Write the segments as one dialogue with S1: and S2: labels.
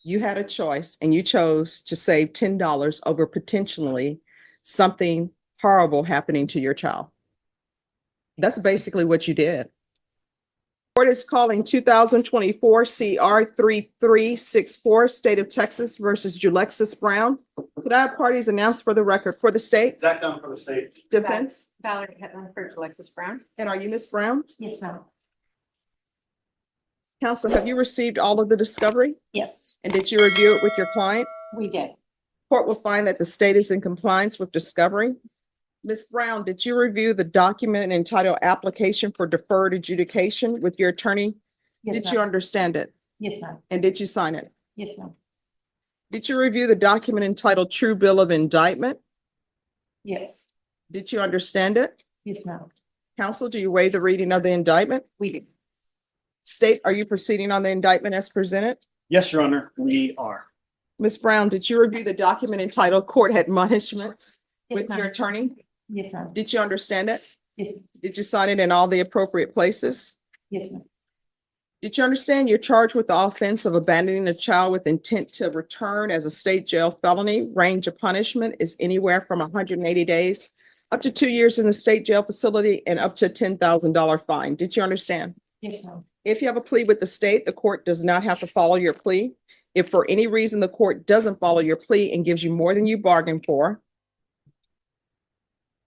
S1: you had a choice and you chose to save $10 over potentially something horrible happening to your child. That's basically what you did. Court is calling 2024 CR 3364, State of Texas versus Julexis Brown. Could I have parties announced for the record for the state?
S2: Zach Dunn for the state.
S1: Defense.
S3: Valerie Hetland for Alexis Brown.
S1: And are you Ms. Brown?
S3: Yes, ma'am.
S1: Counsel, have you received all of the discovery?
S3: Yes,
S1: And did you review it with your client?
S3: we did.
S1: Court will find that the state is in compliance with discovery. Ms. Brown, did you review the document entitled Application for Deferred Adjudication with your attorney?
S3: Yes,
S1: Did you
S3: ma'am.
S1: understand it?
S3: Yes, ma'am.
S1: And did you sign it?
S3: Yes, ma'am.
S1: Did you review the document entitled True Bill of Indictment?
S3: Yes.
S1: Did you understand it?
S3: Yes, ma'am.
S1: Counsel, do you waive the reading of the indictment?
S3: We do.
S1: State, are you proceeding on the indictment as presented?
S2: Yes, Your Honor, we are.
S1: Ms. Brown, did you review the document entitled Court Admonishments with
S3: Yes,
S1: your
S3: ma'am.
S1: attorney?
S3: Yes, ma'am.
S1: Did you understand it?
S3: Yes,
S1: Did you sign it in all the appropriate places?
S3: yes, ma'am.
S1: Did you understand you're charged with the offense of abandoning a child with intent to return as a state jail felony? Range of punishment is anywhere from 180 days up to 2 years in the state jail facility and up to a $10,000 fine. Did you understand?
S3: Yes, ma'am.
S1: If you have a plea with the state, the court does not have to follow your plea. If for any reason the court doesn't follow your plea and gives you more than you bargained for,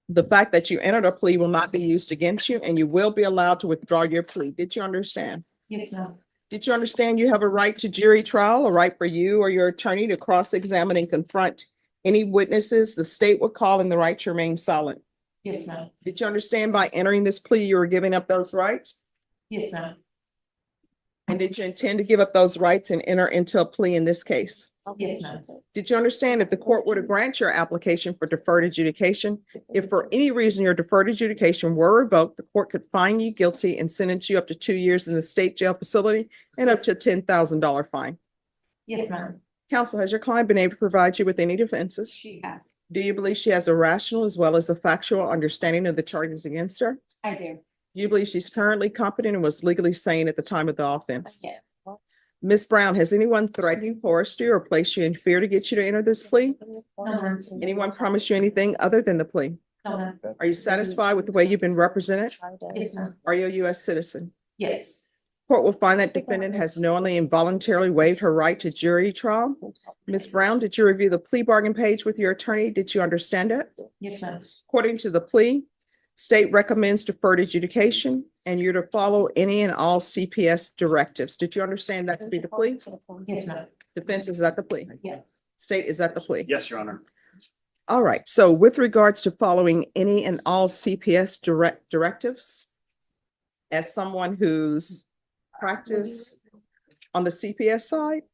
S1: the fact that you entered a plea will not be used against you and you will be allowed to withdraw your plea. Did you understand?
S3: Yes, ma'am.
S1: Did you understand you have a right to jury trial, a right for you or your attorney to cross-examine and confront any witnesses the state would call and the right to remain silent?
S3: Yes, ma'am.
S1: Did you understand by entering this plea, you were giving up those rights?
S3: Yes, ma'am.
S1: And did you intend to give up those rights and enter into a plea in this case?
S3: Yes, ma'am.
S1: Did you understand if the court were to grant your application for deferred adjudication, if for any reason your deferred adjudication were revoked, the court could find you guilty and sentence you up to 2 years in the state jail facility and up to a $10,000 fine?
S3: Yes, ma'am.
S1: Counsel, has your client been able to provide you with any defenses?
S3: She has.
S1: Do you believe she has a rational as well as a factual understanding of the charges against her?
S3: I do.
S1: Do you believe she's currently competent and was legally sane at the time of the offense?
S3: Yeah.
S1: Ms. Brown, has anyone threatened you, coerced you, or placed you in fear to get you to enter this plea?
S3: No, ma'am.
S1: Anyone promised you anything other than the plea?
S3: No, ma'am.
S1: Are you satisfied with the way you've been represented?
S3: Yes, ma'am.
S1: Are you a U.S. citizen?
S3: Yes.
S1: Court will find that defendant has knowingly and voluntarily waived her right to jury trial. Ms. Brown, did you review the plea bargain page with your attorney? Did you understand it?
S3: Yes, ma'am.
S1: According to the plea, state recommends deferred adjudication and you're to follow any and all CPS directives. Did you understand that to be the plea?
S3: Yes, ma'am.
S1: Defense, is that the plea?
S3: Yes.
S1: State, is that the plea?
S2: Yes, Your Honor.
S1: All right. So with regards to following any and all CPS directives, as someone who's practiced on the CPS side,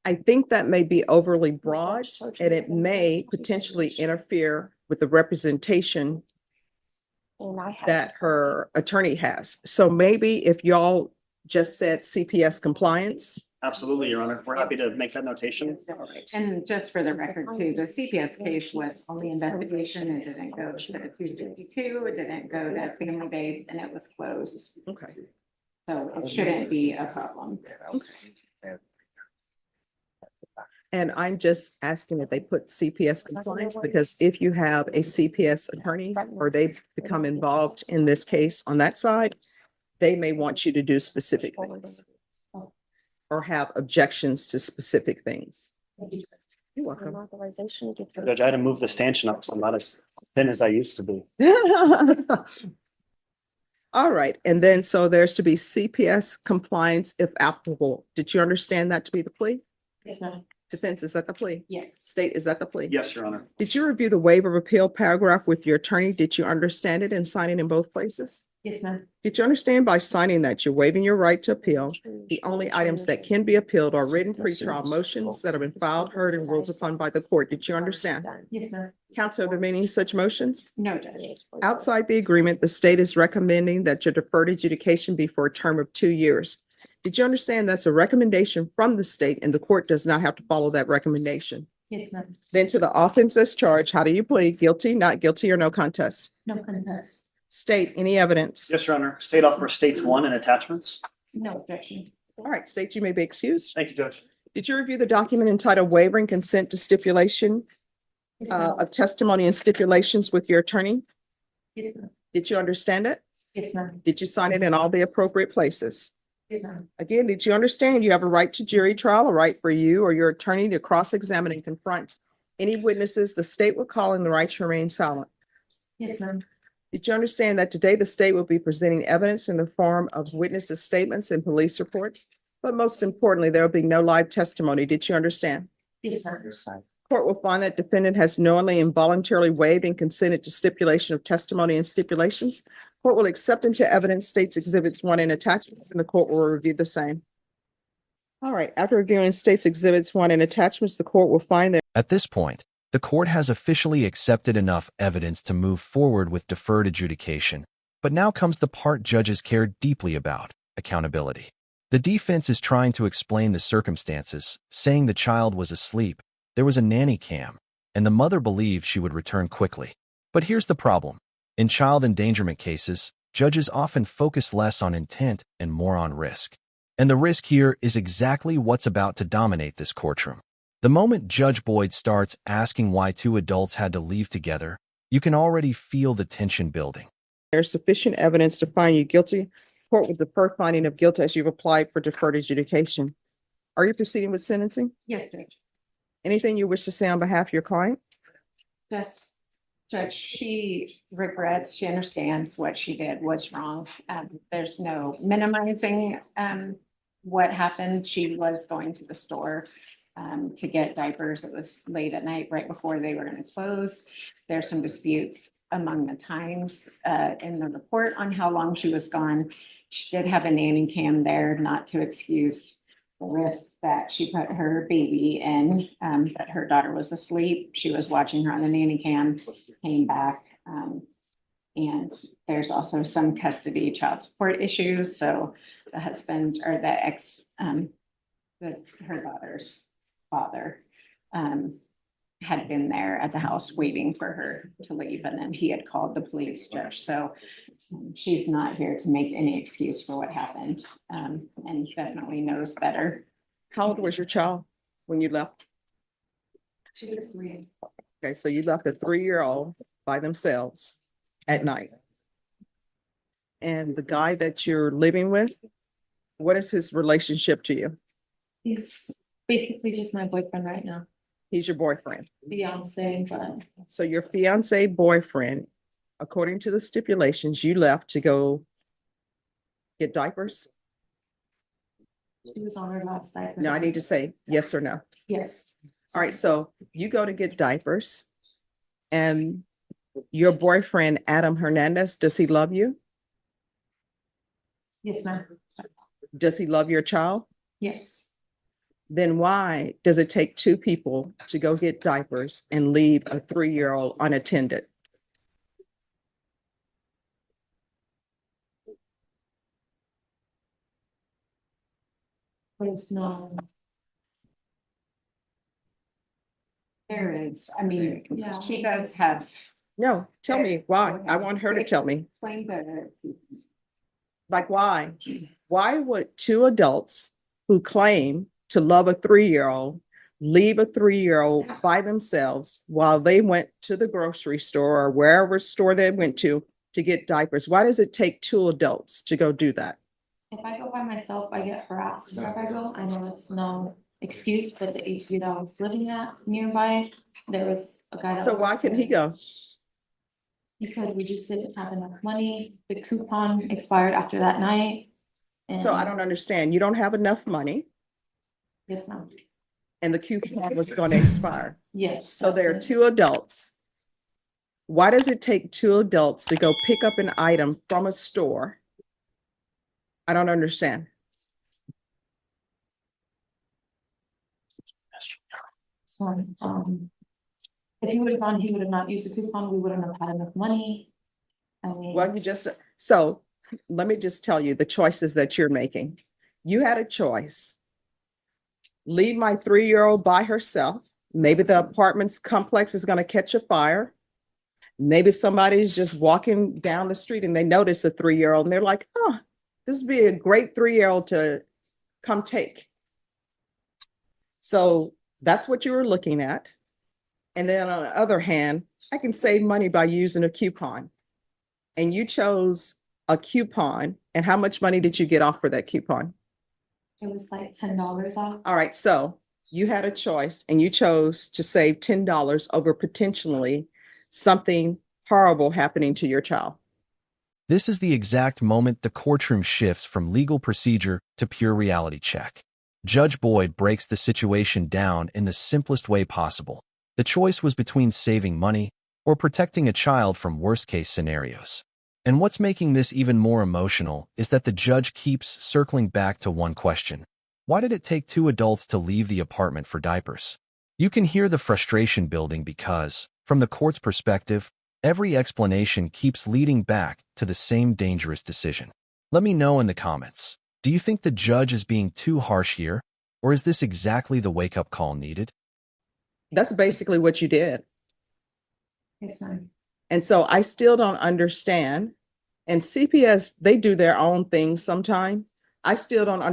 S1: I think that may be overly broad and it may potentially interfere with the representation that her attorney has. So maybe if y'all just said CPS compliance.
S2: Absolutely, Your Honor. We're happy to make that notation.
S4: And just for the record too, the CPS case was only investigation. It didn't go to 252, it didn't go to family base, and it was closed.
S1: Okay.
S4: So it shouldn't be a problem.
S1: And I'm just asking if they put CPS compliance, because if you have a CPS attorney or they become involved in this case on that side, they may want you to do specific things or have objections to specific things. You're welcome.
S2: Judge, I had to move the stanchion up, so I'm not as thin as I used to be.
S1: All right. And then, so there's to be CPS compliance if applicable. Did you understand that to be the plea?
S3: Yes, ma'am.
S1: Defense, is that the plea?
S3: Yes.
S1: State, is that the plea?
S2: Yes, Your Honor.
S1: Did you review the waiver of appeal paragraph with your attorney? Did you understand it and sign it in both places?
S3: Yes, ma'am.
S1: Did you understand by signing that you're waiving your right to appeal? The only items that can be appealed are written pretrial motions that have been filed, heard, and ruled upon by the court. Did you understand?
S3: Yes, ma'am.
S1: Counsel, are there any such motions?
S4: No, Judge.
S1: Outside the agreement, the state is recommending that your deferred adjudication be for a term of 2 years. Did you understand that's a recommendation from the state and the court does not have to follow that recommendation?
S3: Yes, ma'am.
S1: Then to the offense as charged, how do you plead? Guilty, not guilty, or no contest?
S3: No contest.
S1: State, any evidence?
S2: Yes, Your Honor. State offer states 1 and attachments.
S3: No objection.
S1: All right, state, you may be excused.
S2: Thank you, Judge.
S1: Did you review the document entitled Waiving Consent to Stipulation
S3: Yes, ma'am.
S1: of Testimony and Stipulations with your attorney?
S3: Yes, ma'am.
S1: Did you understand it?
S3: Yes, ma'am.
S1: Did you sign it in all the appropriate places?
S3: Yes, ma'am.
S1: Again, did you understand you have a right to jury trial, a right for you or your attorney to cross-examine and confront any witnesses the state will call and the right to remain silent?
S3: Yes, ma'am.
S1: Did you understand that today the state will be presenting evidence in the form of witnesses' statements and police reports? But most importantly, there will be no live testimony. Did you understand?
S3: Yes, ma'am.
S1: Court will find that defendant has knowingly and voluntarily waived and consented to stipulation of testimony and stipulations. Court will accept into evidence states exhibits 1 and attachments, and the court will review the same. All right, after reviewing states exhibits 1 and attachments, the court will find that
S5: At this point, the court has officially accepted enough evidence to move forward with deferred adjudication. But now comes the part judges care deeply about: accountability. The defense is trying to explain the circumstances, saying the child was asleep, there was a nanny cam, and the mother believed she would return quickly. But here's the problem. In child endangerment cases, judges often focus less on intent and more on risk. And the risk here is exactly what's about to dominate this courtroom. The moment Judge Boyd starts asking why 2 adults had to leave together, you can already feel the tension building.
S1: there's sufficient evidence to find you guilty. Court will defer finding of guilt as you've applied for deferred adjudication. Are you proceeding with sentencing?
S4: Yes, Judge.
S1: Anything you wish to say on behalf of your client?
S4: Just, Judge, she regrets, she understands what she did was wrong. There's no minimizing, what happened. She was going to the store, to get diapers. It was late at night, right before they were going to close. There's some disputes among the times, in the report on how long she was gone. She did have a nanny cam there, not to excuse the risk that she put her baby in, but her daughter was asleep. She was watching her on the nanny cam, came back. And there's also some custody child support issues. So the husband or the ex, her daughter's father, had been there at the house waiting for her to leave, and then he had called the police, Judge. So she's not here to make any excuse for what happened, and definitely knows better.
S1: How old was your child when you left?
S4: She was 3.
S1: Okay, so you left a 3-year-old by themselves at night. And the guy that you're living with, what is his relationship to you?
S3: He's basically just my boyfriend right now.
S1: He's your boyfriend.
S3: Fiance, but
S1: So your fiance boyfriend, according to the stipulations, you left to go get diapers?
S3: she was on her last diaper.
S1: No, I need to say yes or no.
S3: Yes.
S1: All right, so you go to get diapers and your boyfriend, Adam Hernandez, does he love you?
S3: Yes, ma'am.
S1: Does he love your child?
S3: Yes.
S1: Then why does it take 2 people to go get diapers and leave a 3-year-old unattended?
S3: There's no,
S4: There is, I mean,
S3: Yeah.
S4: she does have.
S1: No, tell me why. I want her to tell me.
S4: Explain the.
S1: Like, why? Why would 2 adults who claim to love a 3-year-old leave a 3-year-old by themselves while they went to the grocery store or wherever store they went to get diapers? Why does it take 2 adults to go do that?
S3: if I go by myself, I get harassed wherever I go. I know it's no excuse, but the HB that I was living at nearby, there was a guy that.
S1: So why
S3: works
S1: couldn't he
S3: there.
S1: go?
S3: Because we just didn't have enough money. The coupon expired after that night.
S1: So I
S3: and-
S1: don't understand. You don't have enough money
S3: Yes, ma'am.
S1: and the coupon was going to expire.
S3: Yes.
S1: So there are
S3: that's it.
S1: 2 adults. Why does it take 2 adults to go pick up an item from a store? I don't understand.
S3: So, if he would have gone, he would have not used the coupon. We wouldn't have had enough money. I mean.
S1: Well, so let me just tell you the choices that you're making. You had a choice. Leave my 3-year-old by herself. Maybe the apartment's complex is going to catch a fire. Maybe somebody's just walking down the street and they notice a 3-year-old and they're like, oh, this would be a great 3-year-old to come take. So that's what you were looking at. And then on the other hand, I can save money by using a coupon. And you chose a coupon. And how much money did you get off for that coupon?
S3: It was like $10 off.
S1: All right, so you had a choice and you chose to save $10 over potentially something horrible happening to your child.
S5: This is the exact moment the courtroom shifts from legal procedure to pure reality check. Judge Boyd breaks the situation down in the simplest way possible. The choice was between saving money or protecting a child from worst-case scenarios. And what's making this even more emotional is that the judge keeps circling back to one question. Why did it take 2 adults to leave the apartment for diapers? You can hear the frustration building because, from the court's perspective, every explanation keeps leading back to the same dangerous decision. Let me know in the comments. Do you think the judge is being too harsh here, or is this exactly the wake-up call needed?
S1: That's basically what you did.
S3: Yes, ma'am.
S1: And so I still don't understand. And CPS, they do their own thing sometime. I still don't I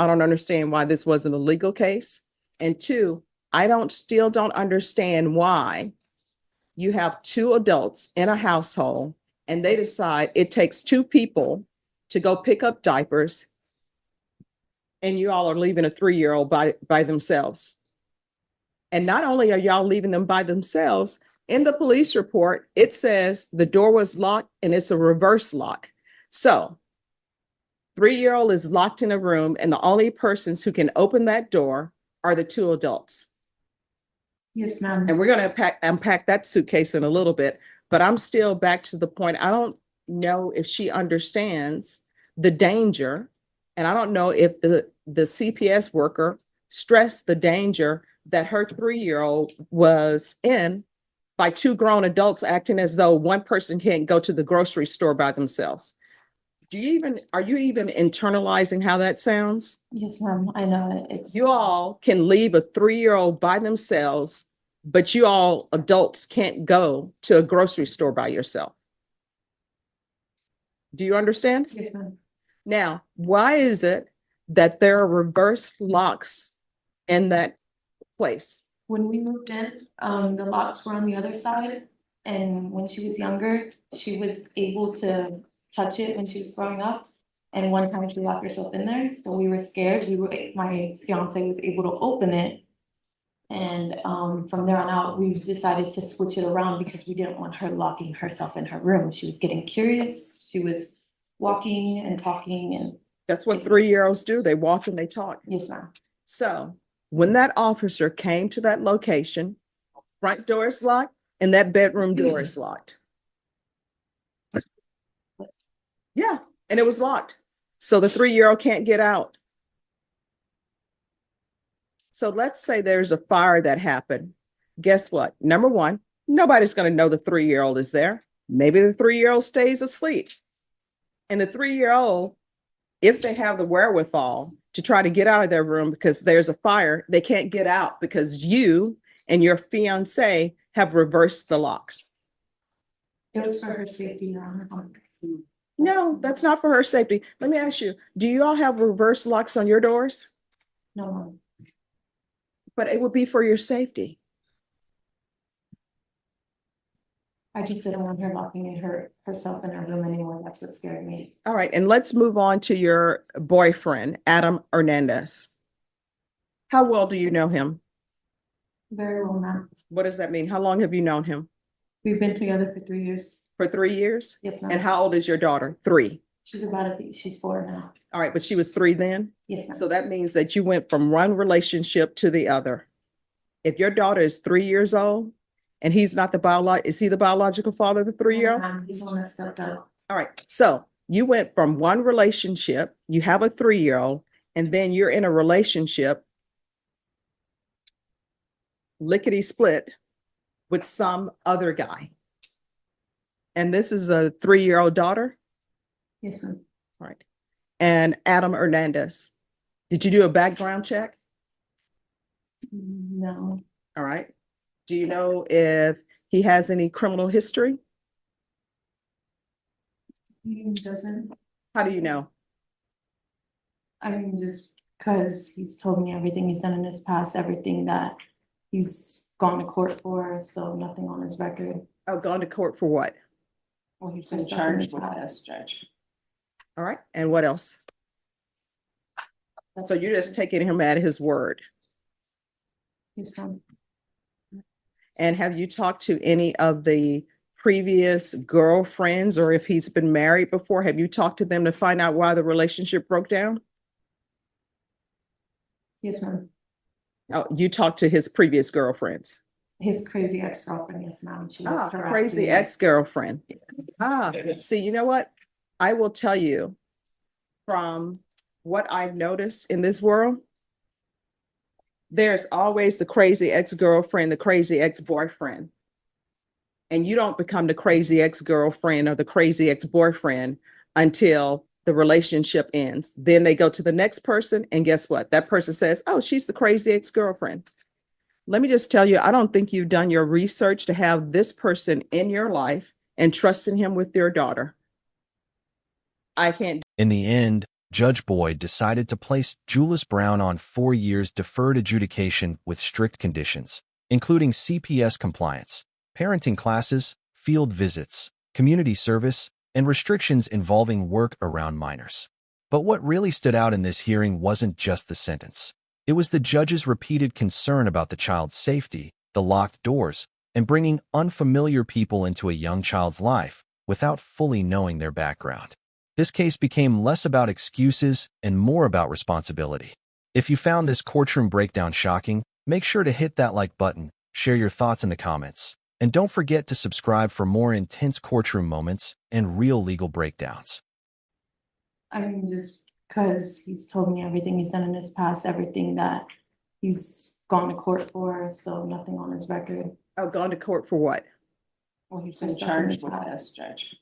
S1: don't understand why this wasn't a legal case. And 2, I still don't understand why you have 2 adults in a household and they decide it takes 2 people to go pick up diapers and you all are leaving a 3-year-old by themselves. And not only are y'all leaving them by themselves, in the police report, it says the door was locked and it's a reverse lock. So 3-year-old is locked in a room and the only persons who can open that door are the 2 adults.
S3: Yes, ma'am.
S1: And we're going to unpack that suitcase in a little bit, but I'm still back to the point. I don't know if she understands the danger. And I don't know if the CPS worker stressed the danger that her 3-year-old was in by 2 grown adults acting as though one person can't go to the grocery store by themselves. Are you even internalizing how that sounds?
S3: Yes, ma'am. I know it's.
S1: You all can leave a 3-year-old by themselves, but you all adults can't go to a grocery store by yourself. Do you understand?
S3: Yes, ma'am.
S1: Now, why is it that there are reverse locks in that place?
S3: When we moved in, the locks were on the other side. And when she was younger, she was able to touch it when she was growing up. And one time she locked herself in there, so we were scared. My fiance was able to open it. And from there on out, we decided to switch it around because we didn't want her locking herself in her room. She was getting curious. She was walking and talking and.
S1: That's what 3-year-olds do. They walk and they talk.
S3: Yes, ma'am.
S1: So when that officer came to that location, front door is locked and that bedroom door is locked. Yeah, and it was locked. So the 3-year-old can't get out. So let's say there's a fire that happened. Guess what? Number one, nobody's going to know the 3-year-old is there. Maybe the 3-year-old stays asleep. And the 3-year-old, if they have the wherewithal to try to get out of their room because there's a fire, they can't get out because you and your fiance have reversed the locks.
S3: It was for her safety, Your Honor.
S1: No, that's not for her safety. Let me ask you, do you all have reverse locks on your doors?
S3: No, ma'am.
S1: But it would be for your safety.
S3: I just didn't want her locking herself in her room anymore. That's what scared me.
S1: All right, and let's move on to your boyfriend, Adam Hernandez. How well do you know him?
S3: Very well, ma'am.
S1: What does that mean? How long have you known him?
S3: We've been together for 3 years.
S1: For 3 years?
S3: Yes, ma'am.
S1: And how old is your daughter? 3.
S3: She's 4 now.
S1: All right, but she was 3 then?
S3: Yes, ma'am.
S1: So that means that you went from one relationship to the other. If your daughter is 3 years old and he's not is he the biological father of the 3-year-old?
S3: No, ma'am, he's the one that stepped up.
S1: All right, so you went from one relationship, you have a 3-year-old, and then you're in a relationship, lickety split, with some other guy. And this is a 3-year-old daughter?
S3: Yes, ma'am.
S1: All right. And Adam Hernandez, did you do a background check?
S3: No,
S1: All right. Do you know if he has any criminal history?
S3: he doesn't.
S1: How do you know?
S3: I mean, just Cause he's told me everything he's done in his past, everything that he's gone to court for, so nothing on his record.
S1: Oh, gone to court for what?
S4: Well, he's
S3: been
S4: been
S3: stuff in
S4: charged
S3: the
S4: with
S3: past.
S4: this, Judge.
S1: All right, and what else? So you're just taking him at his word.
S3: He's from,
S1: And have you talked to any of the previous girlfriends, or if he's been married before, have you talked to them to find out why the relationship broke down?
S3: he's from
S1: Oh, you talked to his previous girlfriends.
S3: his crazy ex-girlfriend, yes, ma'am. She was harassing
S1: Crazy
S3: me.
S1: ex-girlfriend. See, you know what? I will tell you from what I've noticed in this world, there's always the crazy ex-girlfriend, the crazy ex-boyfriend. And you don't become the crazy ex-girlfriend or the crazy ex-boyfriend until the relationship ends. Then they go to the next person, and guess what? That person says, oh, she's the crazy ex-girlfriend. Let me just tell you, I don't think you've done your research to have this person in your life and trusting him with your daughter. I can't.
S5: In the end, Judge Boyd decided to place Julius Brown on 4 years deferred adjudication with strict conditions, including CPS compliance, parenting classes, field visits, community service, and restrictions involving work around minors. But what really stood out in this hearing wasn't just the sentence. It was the judge's repeated concern about the child's safety, the locked doors, and bringing unfamiliar people into a young child's life without fully knowing their background. This case became less about excuses and more about responsibility. If you found this courtroom breakdown shocking, make sure to hit that like button, share your thoughts in the comments, and don't forget to subscribe for more intense courtroom moments and real legal breakdowns.
S3: I mean, just because he's told me everything he's done in his past, everything that he's gone to court for, so nothing on his record.
S1: Oh, gone to court for what?
S4: Well, he's
S3: been
S4: been
S3: stuff in the
S4: charged with this,
S3: past.
S4: Judge.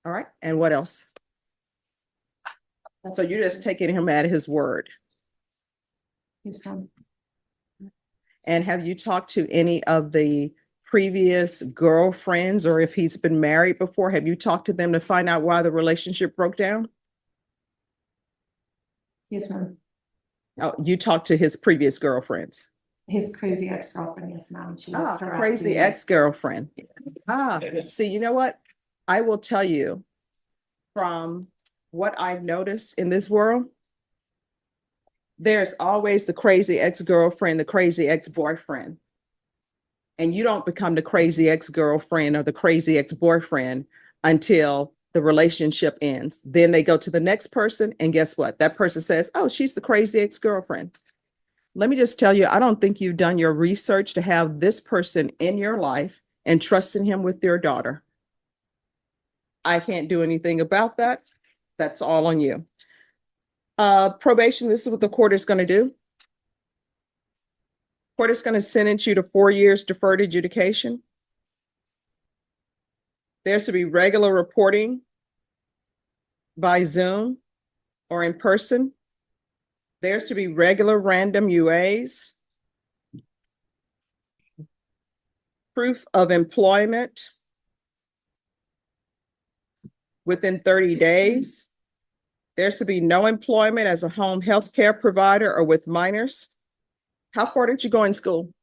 S1: All right, and what else? So you're just taking him at his word.
S3: He's from,
S1: And have you talked to any of the previous girlfriends, or if he's been married before, have you talked to them to find out why the relationship broke down?
S3: he's from
S1: Oh, you talked to his previous girlfriends.
S3: his crazy ex-girlfriend, yes, ma'am. She was harassing
S1: Crazy
S3: me.
S1: ex-girlfriend. See, you know what? I will tell you from what I've noticed in this world, there's always the crazy ex-girlfriend, the crazy ex-boyfriend. And you don't become the crazy ex-girlfriend or the crazy ex-boyfriend until the relationship ends. Then they go to the next person, and guess what? That person says, oh, she's the crazy ex-girlfriend. Let me just tell you, I don't think you've done your research to have this person in your life and trusting him with your daughter. I can't do anything about that. That's all on you. Probation, this is what the court is going to do. Court is going to sentence you to 4 years deferred adjudication. There's to be regular reporting by Zoom or in person. There's to be regular random UAs. Proof of employment within 30 days. There's to be no employment as a home health care provider or with minors. How far did you go in school?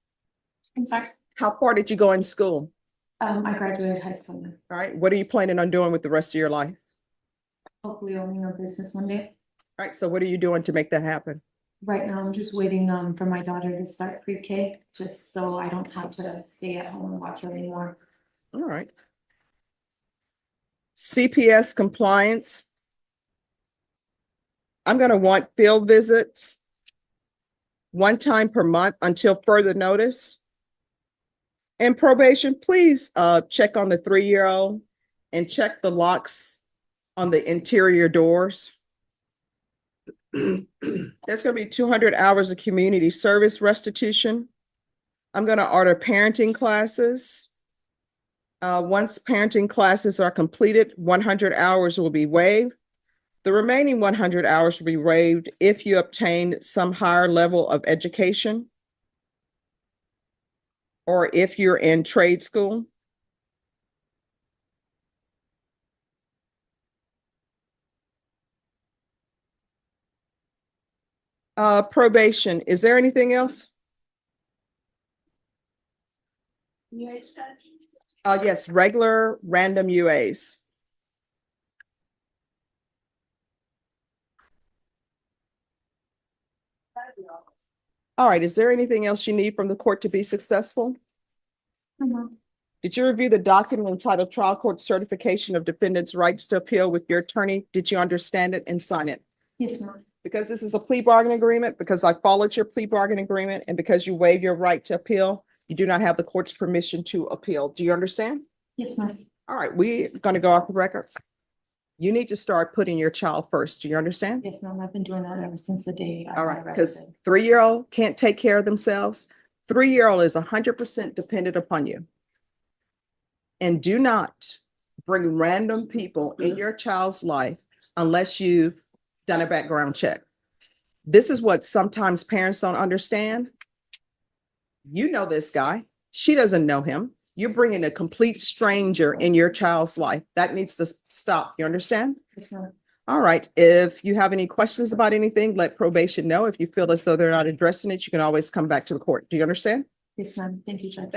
S3: I'm sorry.
S1: How far did you go in school?
S3: I graduated high school.
S1: All right. What are you planning on doing with the rest of your life?
S3: Hopefully owning a business one day.
S1: All right. So what are you doing to make that happen?
S3: Right now, I'm just waiting for my daughter to start pre-K, just so I don't have to stay at home and watch her anymore.
S1: All right. CPS compliance. I'm going to want field visits 1 time per month until further notice. And probation, please check on the 3-year-old and check the locks on the interior doors. There's going to be 200 hours of community service restitution. I'm going to order parenting classes. Once parenting classes are completed, 100 hours will be waived. The remaining 100 hours will be waived if you obtain some higher level of education or if you're in trade school. Probation, is there anything else? Yes, regular random UAs. All right, is there anything else you need from the court to be successful? Did you review the document entitled Trial Court Certification of Defendant's Rights to Appeal with your attorney? Did you understand it and sign it?
S3: Yes, ma'am.
S1: Because this is a plea bargaining agreement, because I followed your plea bargaining agreement, and because you waive your right to appeal, you do not have the court's permission to appeal. Do you understand?
S3: Yes, ma'am.
S1: All right, we're going to go off the record. You need to start putting your child first. Do you understand?
S3: Yes, ma'am. I've been doing that ever since the day. I
S1: All
S3: got
S1: right, because
S3: arrested.
S1: 3-year-old can't take care of themselves. 3-year-old is 100% dependent upon you. And do not bring random people in your child's life unless you've done a background check. This is what sometimes parents don't understand. You know this guy. She doesn't know him. You're bringing a complete stranger in your child's life. That needs to stop. You understand?
S3: Yes, ma'am.
S1: All right. If you have any questions about anything, let probation know. If you feel as though they're not addressing it, you can always come back to the court. Do you understand?
S3: Yes, ma'am. Thank you, Judge.